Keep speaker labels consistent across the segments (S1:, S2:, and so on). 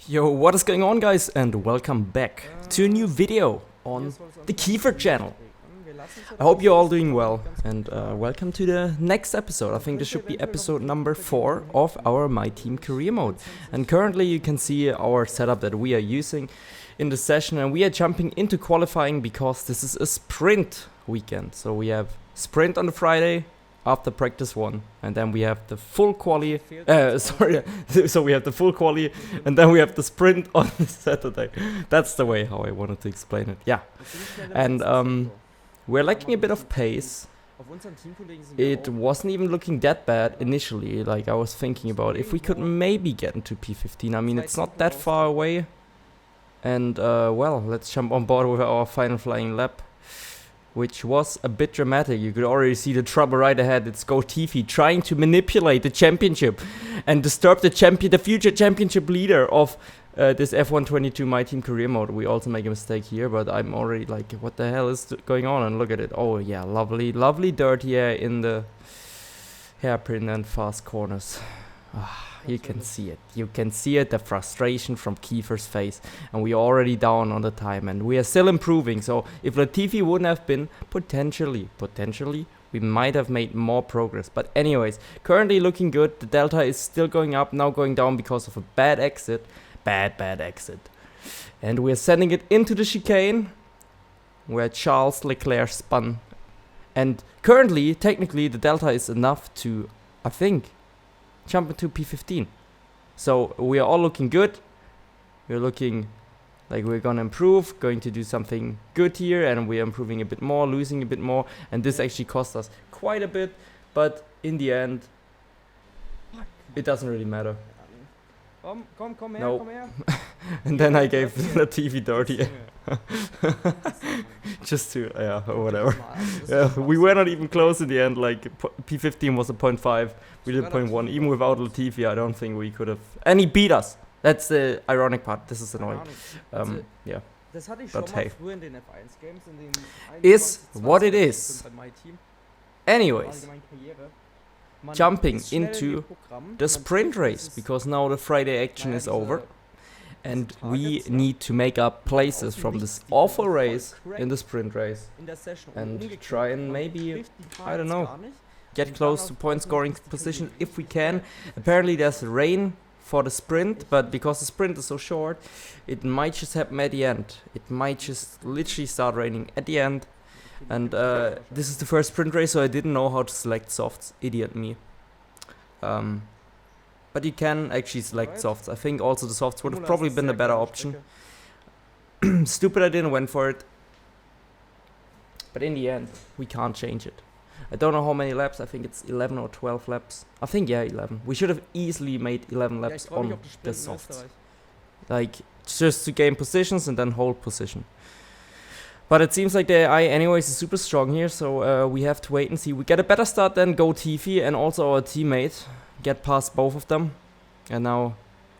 S1: Yo, what is going on, guys, and welcome back to a new video on the Kiefer channel. I hope you're all doing well, and welcome to the next episode. I think this should be episode number 4 of our Myteam career mode. And currently you can see our setup that we are using in the session, and we are jumping into qualifying because this is a sprint weekend. So we have sprint on the Friday after practice 1, and then we have the full quali, so we have the full quali, and then we have the sprint on Saturday. That's the way how I wanted to explain it, yeah. And we're lacking a bit of pace. It wasn't even looking that bad initially. Like, I was thinking about if we could maybe get into P15. I mean, it's not that far away. And well, let's jump on board with our final flying lap, which was a bit dramatic. You could already see the trouble right ahead. It's Kiefer trying to manipulate the championship and disturb the future championship leader of this F1 22 Myteam career mode. We also make a mistake here, but I'm already like, what the hell is going on? And look at it. Oh yeah, lovely dirt here in the hairpin and fast corners. You can see it. You can see it, the frustration from Kiefer's face. And we are already down on the time, and we are still improving. So if Latifi wouldn't have been, potentially, we might have made more progress. But anyways, currently looking good. The delta is still going up, now going down because of a bad exit. Bad exit. And we're sending it into the chicane, where Charles Leclerc spun. And currently, technically, the delta is enough to, I think, jump into P15. So we are all looking good. We're looking like we're gonna improve, going to do something good here, and we're improving a bit more, losing a bit more, and this actually cost us quite a bit, but in the end it doesn't really matter.
S2: Komm her,
S1: No.
S2: komm her.
S1: And then I gave the TV dirty. Just to, yeah, or whatever. Yeah, we were not even close in the end. Like, P15 was a 0.5, we did 0.1. Even without Latifi, I don't think we could have. And he beat us. That's the ironic part. This is annoying. Yeah.
S2: Das hatte ich
S1: But
S2: schon mal
S1: hey.
S2: früher in den F1 Games, in den
S1: Is
S2: 21,
S1: what it
S2: 20
S1: is.
S2: bei Myteam,
S1: Anyways,
S2: allgemein Karriere. Man
S1: jumping
S2: ist schnell
S1: into
S2: im Programm,
S1: the
S2: man
S1: sprint
S2: sieht,
S1: race,
S2: dass es
S1: because now the Friday action
S2: naja,
S1: is
S2: diese-
S1: over. And
S2: diese
S1: we
S2: Targets, ne,
S1: need to make up places from this awful race in the sprint race.
S2: in der Session
S1: and
S2: umgekehrt.
S1: try and
S2: Man
S1: maybe,
S2: trifft die
S1: I don't
S2: Targets
S1: know,
S2: gar nicht.
S1: Get close to point scoring position if we can. Apparently there's rain for the sprint, but because the sprint is so short, it might just happen at the end. It might just literally start raining at the end. And this is the first sprint race, so I didn't know how to select softs. Idiot me. But you can actually select softs. I think also the softs would have probably been a better option. Stupid I didn't went for it. But in the end, we can't change it. I don't know how many laps. I think it's 11 or 12 laps. I think, yeah, 11. We should have easily made 11
S2: Ja, ich
S1: laps
S2: freu mich
S1: on
S2: auf die
S1: the
S2: Sprints in
S1: softs.
S2: Österreich.
S1: Like, just to gain positions and then hold position. But it seems like the AI anyways is super strong here, so we have to wait and see. We get a better start than Kiefer and also our teammate. Get past both of them. And now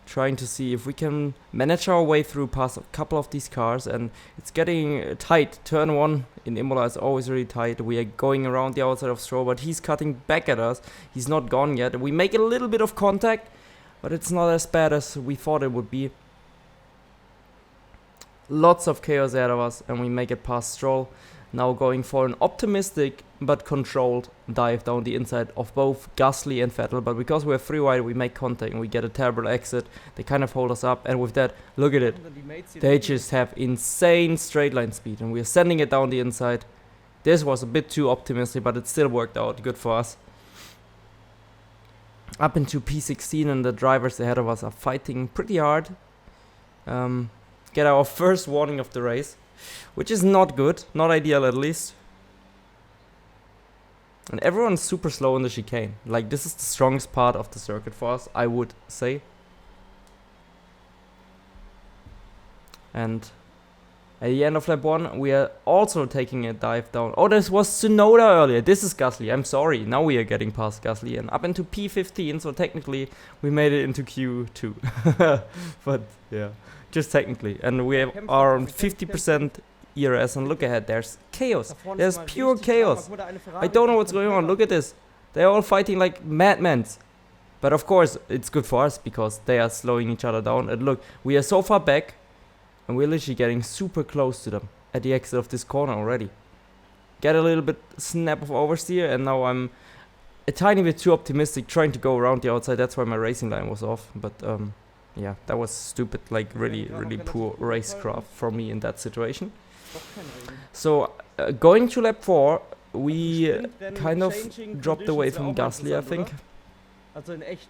S1: trying to see if we can manage our way through past a couple of these cars. And it's getting tight. Turn 1 in Imola is always really tight. We are going around the outside of Stroll, but he's cutting back at us. He's not gone yet. We make a little bit of contact, but it's not as bad as we thought it would be. Lots of chaos ahead of us, and we make it past Stroll. Now going for an optimistic but controlled dive down the inside of both Gasly and Vettel. But because we're free wide, we make contact and we get a terrible exit. They kind of hold us up, and with that, look at it.
S2: Und dann die Mates, die
S1: They
S2: da
S1: just have insane straight line speed, and we're sending it down the inside. This was a bit too optimistic, but it still worked out. Good for us. Up into P16, and the drivers ahead of us are fighting pretty hard. Get our first warning of the race, which is not good, not ideal at least. And everyone's super slow in the chicane. Like, this is the strongest part of the circuit for us, I would say. And at the end of lap 1, we are also taking a dive down. Oh, this was Tsunoda earlier. This is Gasly. I'm sorry. Now we are getting past Gasly and up into P15. So technically, we made it into Q2. But yeah, just technically. And we are on 50% ERS. And look ahead. There's chaos. There's pure chaos. I don't know what's going on. Look at this. They're all fighting like madmen. But of course, it's good for us because they are slowing each other down. And look, we are so far back, and we're literally getting super close to them at the exit of this corner already. Get a little bit snap of oversteer, and now I'm a tiny bit too optimistic trying to go around the outside. That's why my racing line was off. But yeah, that was stupid, like really poor racecraft from me in that situation. So going to lap 4, we kind of dropped away from Gasly, I think.
S2: Also in echt.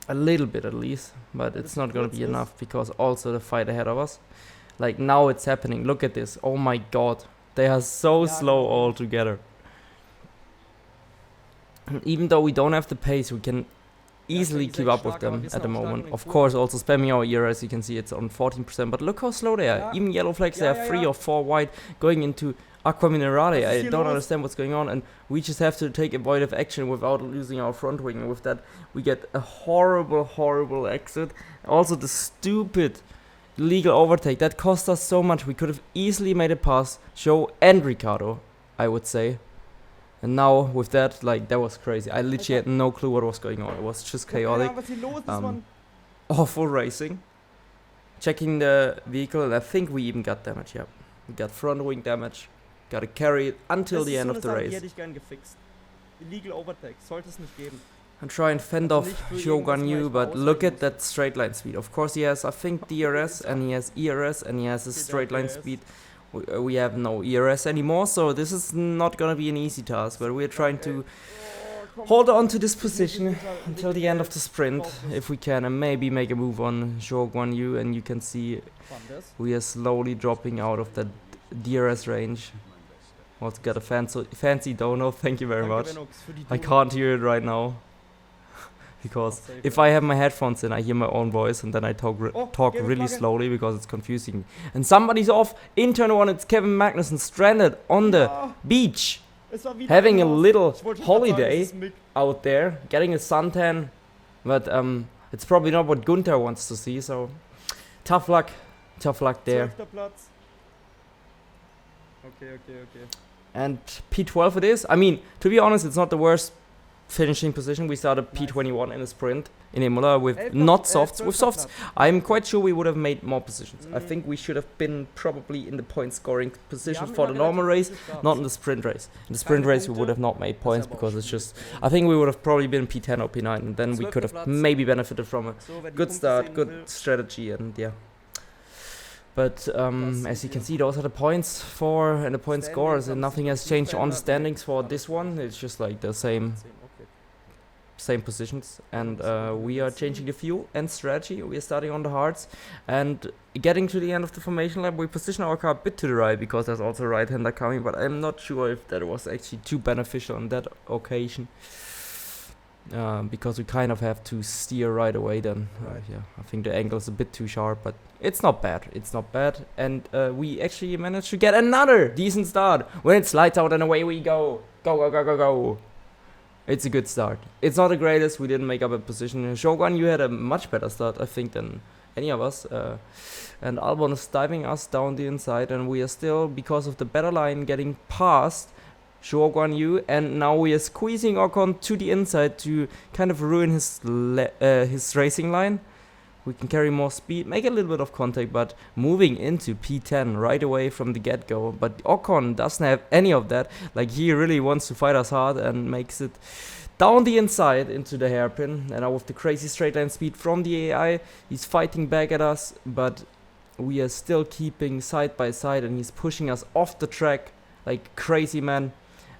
S1: A little bit at least, but it's not gonna be enough because also the fight ahead of us. Like now it's happening. Look at this. Oh my god. They are so slow all together. Even though we don't have the pace, we can easily keep up with them at the moment. Of course, also spamming our ear, as you can see, it's on 14%. But look how slow they are. Even yellow flags, they have 3 or 4 white going into Aqua Minerale. I don't understand what's going on, and we just have to take avoidtive action without losing our front wing. And with that, we get a horrible exit. Also, the stupid legal overtake that cost us so much. We could have easily made it past Joe and Ricardo, I would say. And now with that, like, that was crazy. I literally had no clue what was going on. It was just chaotic. Awful racing. Checking the vehicle, and I think we even got damage. Yeah, we got front wing damage. Got to carry it until the end of the race. And try and fend off Zhou Guanyu, but look at that straight line speed. Of course he has, I think, DRS and he has ERS and he has a straight line speed. We have no ERS anymore, so this is not gonna be an easy task, but we're trying to hold on to this position until the end of the sprint, if we can, and maybe make a move on Zhou Guanyu, and you can see we are slowly dropping out of that DRS range. Also got a fancy dono, thank you very much. I can't hear it right now. Because if I have my headphones in, I hear my own voice, and then I talk really slowly because it's confusing me. And somebody's off in turn 1. It's Kevin Magnussen stranded on the beach, having a little holiday out there, getting a suntan. But it's probably not what Gunther wants to see. So tough luck there.
S2: Okay.
S1: And P12 it is. I mean, to be honest, it's not the worst finishing position. We started P21 in a sprint in Imola with not softs. With softs, I'm quite sure we would have made more positions. I think we should have been probably in the point scoring position for the normal race, not in the sprint race. In the sprint race, we would have not made points because it's just, I think we would have probably been P10 or P9, and then we could have maybe benefited from a good start, good strategy, and yeah. But as you can see, those are the points for and the point scores, and nothing has changed on the standings for this one. It's just like the same positions, and we are changing the fuel and strategy. We are starting on the hards and getting to the end of the formation lap. We position our car a bit to the right because there's also a right-hander coming, but I'm not sure if that was actually too beneficial on that occasion. Because we kind of have to steer right away then. Yeah, I think the angle is a bit too sharp, but it's not bad. And we actually managed to get another decent start. When it slides out and away we go. Go. It's a good start. It's not the greatest. We didn't make up a position. Shogun, you had a much better start, I think, than any of us. And Albon is diving us down the inside, and we are still, because of the better line, getting past Shogun Yu, and now we are squeezing Ocon to the inside to kind of ruin his racing line. We can carry more speed, make a little bit of contact, but moving into P10 right away from the get-go. But Ocon doesn't have any of that. Like, he really wants to fight us hard and makes it down the inside into the hairpin. And now with the crazy straight line speed from the AI, he's fighting back at us, but we are still keeping side by side, and he's pushing us off the track like crazy, man.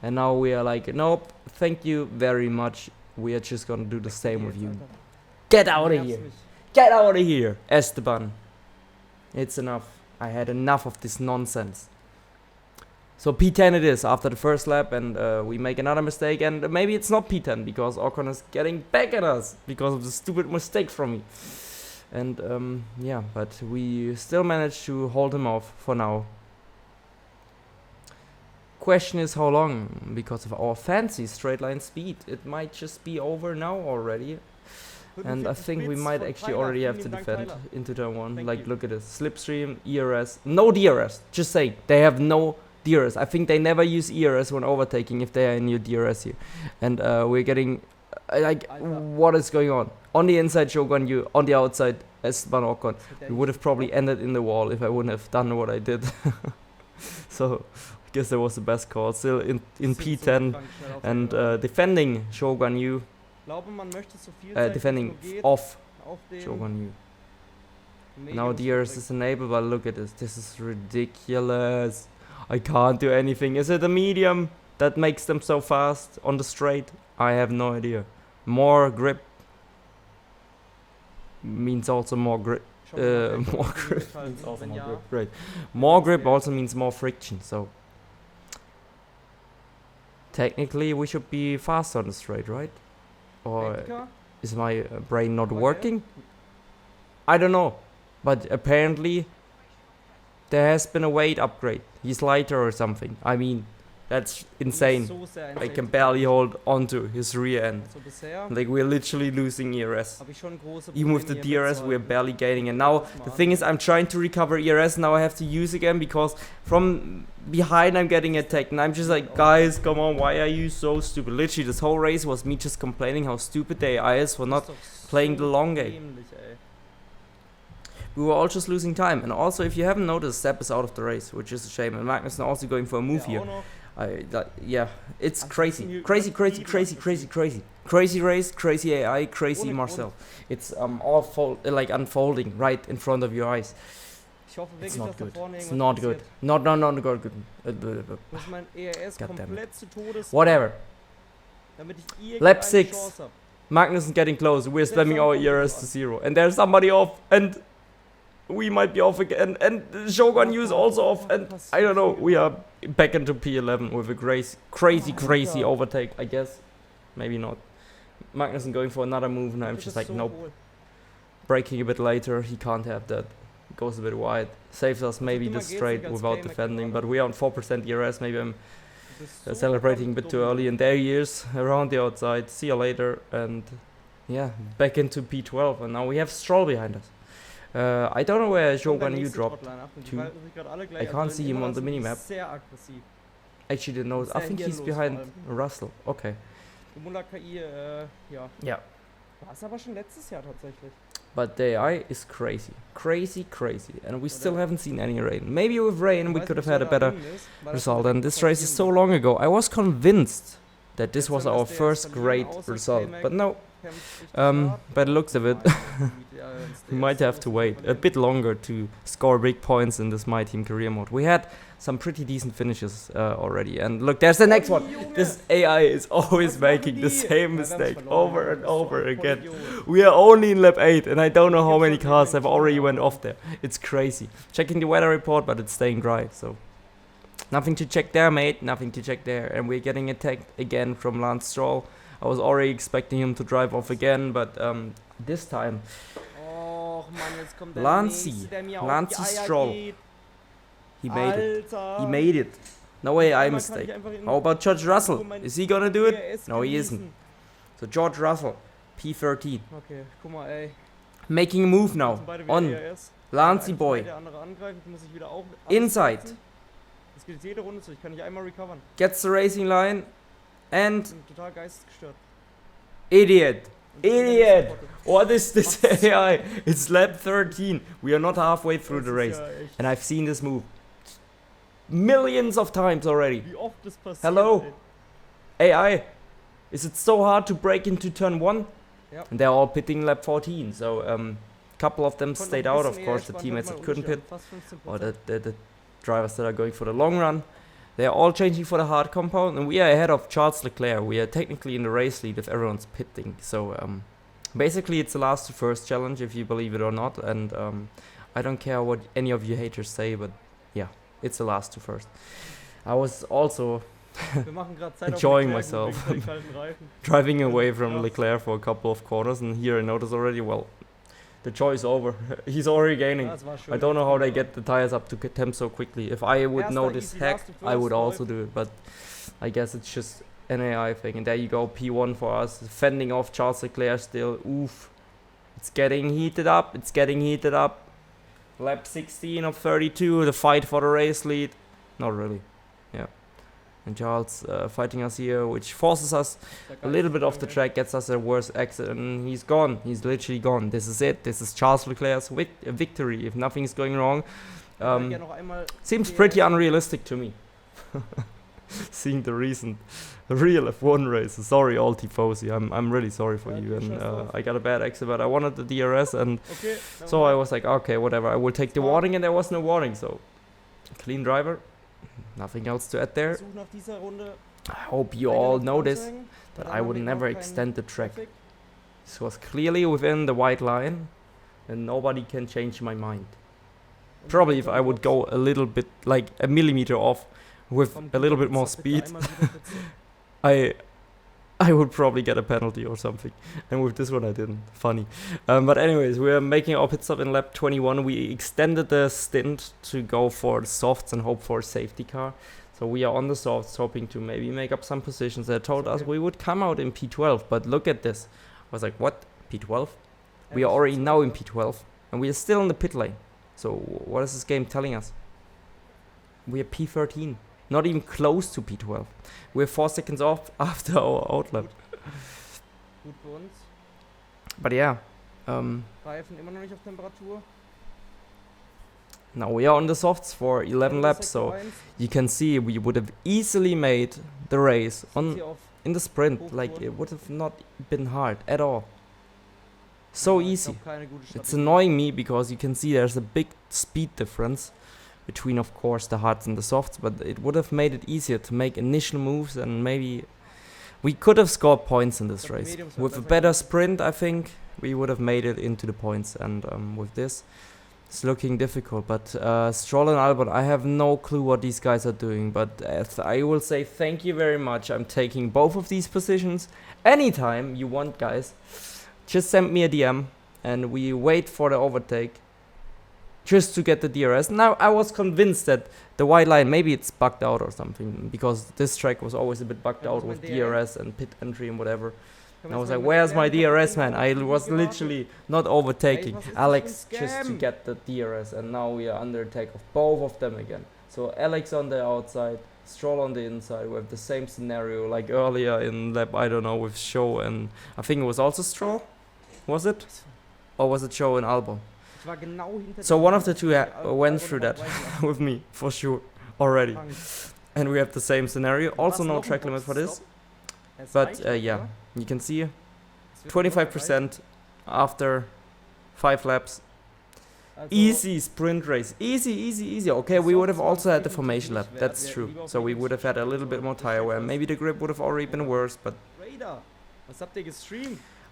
S1: And now we are like, nope, thank you very much. We are just gonna do the same with you. Get out of here. Get out of here, Esteban. It's enough. I had enough of this nonsense. So P10 it is after the first lap, and we make another mistake, and maybe it's not P10 because Ocon is getting back at us because of the stupid mistake from me. And yeah, but we still managed to hold him off for now. Question is how long, because of our fancy straight line speed. It might just be over now already. And I think we might actually already have to defend into turn 1. Like, look at this. Slipstream, ERS. No DRS. Just say, they have no DRS. I think they never use ERS when overtaking if they are in your DRS here. And we're getting Like, what is going on? On the inside, Shogun Yu. On the outside, Esteban Ocon. We would have probably ended in the wall if I wouldn't have done what I did. So, I guess that was the best call. Still in P10 and defending Shogun Yu. Defending off Shogun Yu. Now DRS is enabled, but look at this. This is ridiculous. I can't do anything. Is it a medium that makes them so fast on the straight? I have no idea. More grip means also more grip. More grip means also more grip. Great. More grip also means more friction. So technically we should be fast on the straight, right? Or is my brain not working? I don't know. But apparently there has been a weight upgrade. He's lighter or something. I mean, that's insane. I can barely hold onto his rear end. Like, we're literally losing ERS. Even with the DRS, we're barely gaining. And now, the thing is, I'm trying to recover ERS. Now I have to use again because from behind I'm getting attacked. And I'm just like, guys, come on, why are you so stupid? Literally, this whole race was me just complaining how stupid the AI is for not playing the long game. We were all just losing time. And also, if you haven't noticed, Sepp is out of the race, which is a shame. And Magnussen also going for a move here. Yeah, it's crazy. Crazy race, crazy AI, crazy Marcel. It's all unfolding right in front of your eyes. It's not good. It's not good. Not good. God damn it. Whatever. Lap 6. Magnussen getting close. We're slamming our ERS to 0. And there's somebody off. And we might be off again. And Shogun Yu is also off. And I don't know. We are back into P11 with a crazy overtake, I guess. Maybe not. Magnussen going for another move. And I'm just like, nope. Braking a bit later. He can't have that. Goes a bit wide. Saves us maybe the straight without defending. But we are on 4% ERS. Maybe I'm celebrating a bit too early. And there he is around the outside. See you later. And yeah, back into P12. And now we have Stroll behind us. I don't know where Shogun Yu dropped to. I can't see him on the minimap. Actually didn't know. I think he's behind Russell. Okay. Yeah. But the AI is crazy. And we still haven't seen any rain. Maybe with rain we could have had a better result. And this race is so long ago. I was convinced that this was our first great result. But no. By the looks of it, we might have to wait a bit longer to score big points in this Myteam career mode. We had some pretty decent finishes already. And look, there's the next one. This AI is always making the same mistake over and over again. We are only in lap 8 and I don't know how many cars have already went off there. It's crazy. Checking the weather report, but it's staying dry, so nothing to check there, mate. Nothing to check there. And we're getting attacked again from Lance Stroll. I was already expecting him to drive off again, but this time Lance Stroll, he made it. No AI mistake. How about George Russell? Is he gonna do it? No, he isn't. So George Russell, P13, making a move now on Lancey boy. Inside, gets the racing line. And idiot, what is this AI? It's lap 13. We are not halfway through the race, and I've seen this move millions of times already. Hello, AI, is it so hard to break into turn 1? And they're all pitting lap 14, so a couple of them stayed out, of course, the teammates that couldn't pit, or the drivers that are going for the long run. They are all changing for the hard compound, and we are ahead of Charles Leclerc. We are technically in the race lead if everyone's pitting. So basically it's the last to first challenge, if you believe it or not. And I don't care what any of you haters say, but yeah, it's the last to first. I was also enjoying myself, driving away from Leclerc for a couple of corners, and here I notice already, well, the choice over. He's already gaining. I don't know how they get the tires up to temp so quickly. If I would know this hack, I would also do it. But I guess it's just an AI thing. And there you go, P1 for us. Fending off Charles Leclerc still. Oof. It's getting heated up. Lap 16 of 32. The fight for the race lead. Not really. Yeah. and Charles fighting us here, which forces us a little bit off the track, gets us a worse exit, and he's gone. He's literally gone. This is it. This is Charles Leclerc's victory if nothing's going wrong. Seems pretty unrealistic to me. Seeing the recent real F1 races. Sorry, all tifosi. I'm really sorry for you. And I got a bad exit, but I wanted the DRS, and so I was like, okay, whatever. I will take the warning, and there was no warning. So clean driver. Nothing else to add there. I hope you all noticed that I would never extend the track. This was clearly within the white line, and nobody can change my mind. Probably if I would go a little bit, like a millimeter off, with a little bit more speed, I would probably get a penalty or something. And with this one I didn't. Funny. But anyways, we're making our pit stop in lap 21. We extended the stint to go for the softs and hope for a safety car. So we are on the softs, hoping to maybe make up some positions. They told us we would come out in P12, but look at this. I was like, what? P12? We are already now in P12, and we are still in the pit lane. So what is this game telling us? We are P13, not even close to P12. We're 4 seconds off after our outlap. But yeah, now we are on the softs for 11 laps, so you can see we would have easily made the race in the sprint. Like, it would have not been hard at all. So easy. It's annoying me because you can see there's a big speed difference between, of course, the hards and the softs, but it would have made it easier to make initial moves, and maybe we could have scored points in this race. With a better sprint, I think we would have made it into the points, and with this, it's looking difficult. But Stroll and Albon, I have no clue what these guys are doing, but I will say thank you very much. I'm taking both of these positions anytime you want, guys. Just send me a DM and we wait for the overtake just to get the DRS. Now, I was convinced that the white line, maybe it's bugged out or something, because this track was always a bit bugged out with DRS and pit entry and whatever. And I was like, where's my DRS, man? I was literally not overtaking Alex just to get the DRS, and now we are under attack of both of them again. So Alex on the outside, Stroll on the inside. We have the same scenario like earlier in lap, I don't know, with Show, and I think it was also Stroll. Was it? Or was it Show and Albon? So one of the two went through that with me, for sure, already. And we have the same scenario. Also no track limit for this. But yeah, you can see 25% after 5 laps. Easy sprint race. Easy, easy, easy. Okay, we would have also had the formation lap. That's true. So we would have had a little bit more tire wear. Maybe the grip would have already been worse, but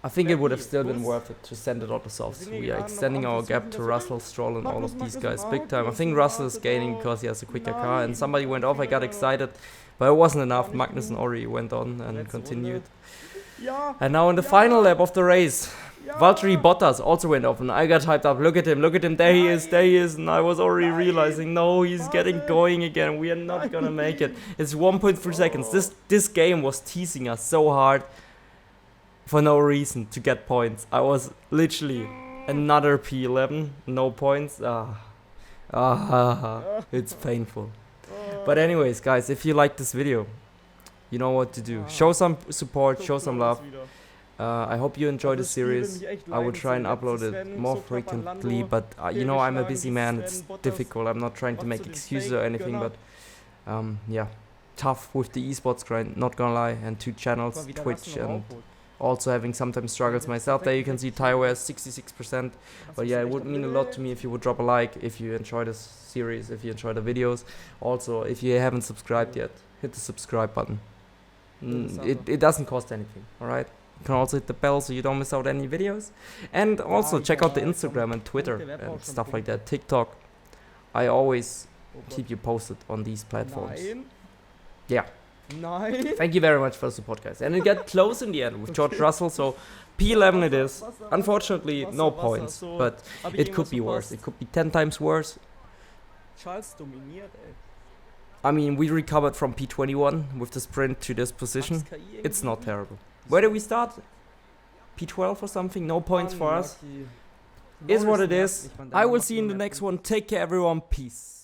S1: I think it would have still been worth it to send it out the softs. We are extending our gap to Russell, Stroll, and all of these guys big time. I think Russell is gaining because he has a quicker car, and somebody went off. I got excited, but it wasn't enough. Magnussen already went on and continued. And now in the final lap of the race, Valtteri Bottas also went off, and I got hyped up. Look at him, there he is, and I was already realizing, no, he's getting going again. We are not gonna make it. It's 1.3 seconds. This game was teasing us so hard for no reason to get points. I was literally another P11, no points. It's painful. But anyways, guys, if you like this video, you know what to do. Show some support, show some love. I hope you enjoy the series. I will try and upload it more frequently, but you know, I'm a busy man. It's difficult. I'm not trying to make excuses or anything, but yeah, tough with the esports grind, not gonna lie. And 2 channels, Twitch, and also having sometimes struggles myself. There you can see tire wear 66%. But yeah, it would mean a lot to me if you would drop a like, if you enjoy this series, if you enjoy the videos. Also, if you haven't subscribed yet, hit the subscribe button. It doesn't cost anything, alright? You can also hit the bell so you don't miss out any videos. And also check out the Instagram and Twitter and stuff like that. TikTok. I always keep you posted on these platforms. Yeah. Thank you very much for the support, guys. And it got close in the end with George Russell, so P11 it is. Unfortunately, no points, but it could be worse. It could be 10 times worse. I mean, we recovered from P21 with the sprint to this position. It's not terrible. Where do we start? P12 or something? No points for us. Is what it is. I will see you in the next one. Take care, everyone. Peace.